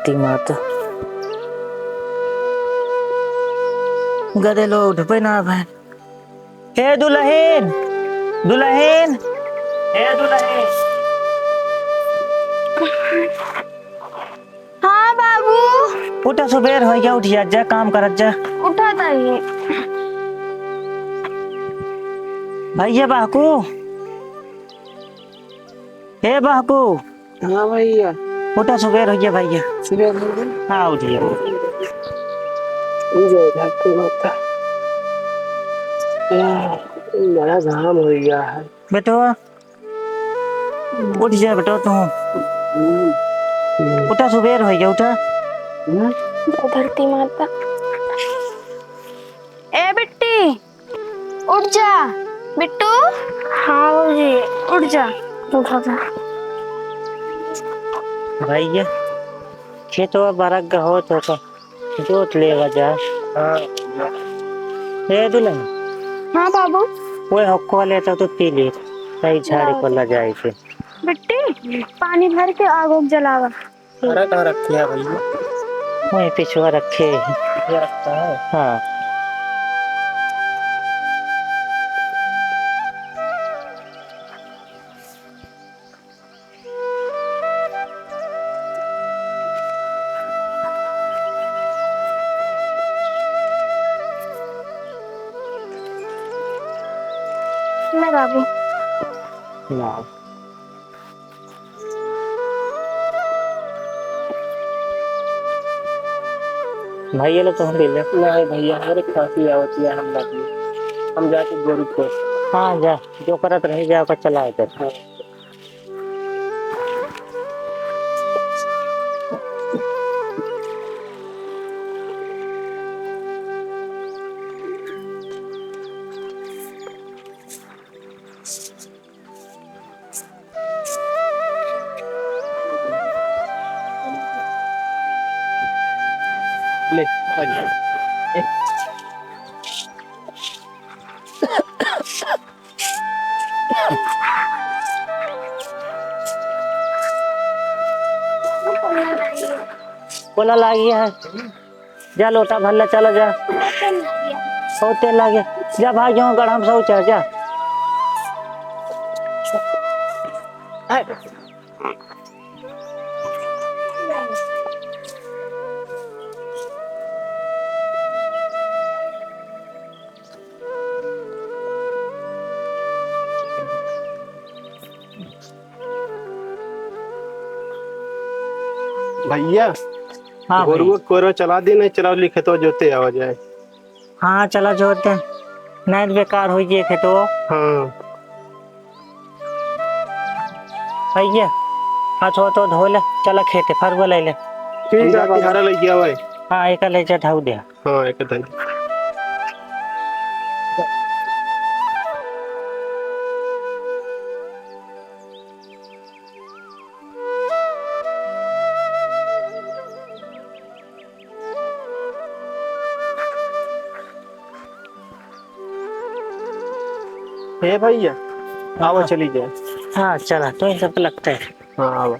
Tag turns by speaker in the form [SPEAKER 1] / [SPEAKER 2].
[SPEAKER 1] धरती माता गधे लोग उठ पे ना भाई। हे दुल्हन दुल्हन हे दुल्हन।
[SPEAKER 2] हाँ बाबू।
[SPEAKER 1] उठा सुबेर हो गया, उठिया जा काम कर जा।
[SPEAKER 2] उठा ताइए
[SPEAKER 1] भैया बाकू, हे बाकू।
[SPEAKER 3] हाँ भैया।
[SPEAKER 1] उठा सुबेर हो गया भैया।
[SPEAKER 3] सुबह हो गई।
[SPEAKER 1] हाँ उठिए।
[SPEAKER 3] जय धरती माता। बड़ा घाम हो गया है।
[SPEAKER 1] बेटो उठ जा बेटो तू। उठा सुबेर हो गया, उठा।
[SPEAKER 2] जय धरती माता। ए बिट्टी उठ जा। बिट्टू। हाँ बाबूजी उठ जा। उठा था
[SPEAKER 1] भैया खेतवा बरक हो तो जोत लेवा जा।
[SPEAKER 3] हाँ
[SPEAKER 1] हे दुल्हन।
[SPEAKER 2] हाँ बाबू।
[SPEAKER 1] वो हक्को लेता तो पी ले, सही झाड़ी पर ल जाए के।
[SPEAKER 2] बिट्टी पानी भर के आग उग जलावा।
[SPEAKER 3] हरा कहाँ रखे है भैया?
[SPEAKER 1] वही पिछुआ रखे।
[SPEAKER 3] ये रखता है।
[SPEAKER 1] हाँ
[SPEAKER 2] ले बाबू।
[SPEAKER 1] ना भैया लोग तो हम ले ले।
[SPEAKER 3] नहीं भैया मेरे खांसी आवती है, हम बाकी हम जाके गोरू को।
[SPEAKER 1] हाँ जा, जो करत रही जा कर चला इधर।
[SPEAKER 3] हाँ। ले आजा।
[SPEAKER 1] बोला लागी है, जा लोटा भर ले, चला जा। बहुत तेल लागे, जा भाग जाओ गड़म से ऊंचा जा।
[SPEAKER 3] भैया
[SPEAKER 1] हाँ
[SPEAKER 3] गोरू
[SPEAKER 1] भाई।
[SPEAKER 3] को कोरो चला दी, नहीं चलाओ लिखे तो जोते आ जाए।
[SPEAKER 1] हाँ चला जोते, नहीं बेकार हो गए खेतो।
[SPEAKER 3] हाँ
[SPEAKER 1] भैया हाथ हो तो धो ले, चला खेते फरवा ले ले।
[SPEAKER 3] ठीक है, हरा लग गया भाई।
[SPEAKER 1] हाँ एक ले जा ढाऊ दे।
[SPEAKER 3] हाँ एक दाई। हे भैया आओ चली जाए।
[SPEAKER 1] हाँ चला तो इन सब लगता है।
[SPEAKER 3] हाँ आओ।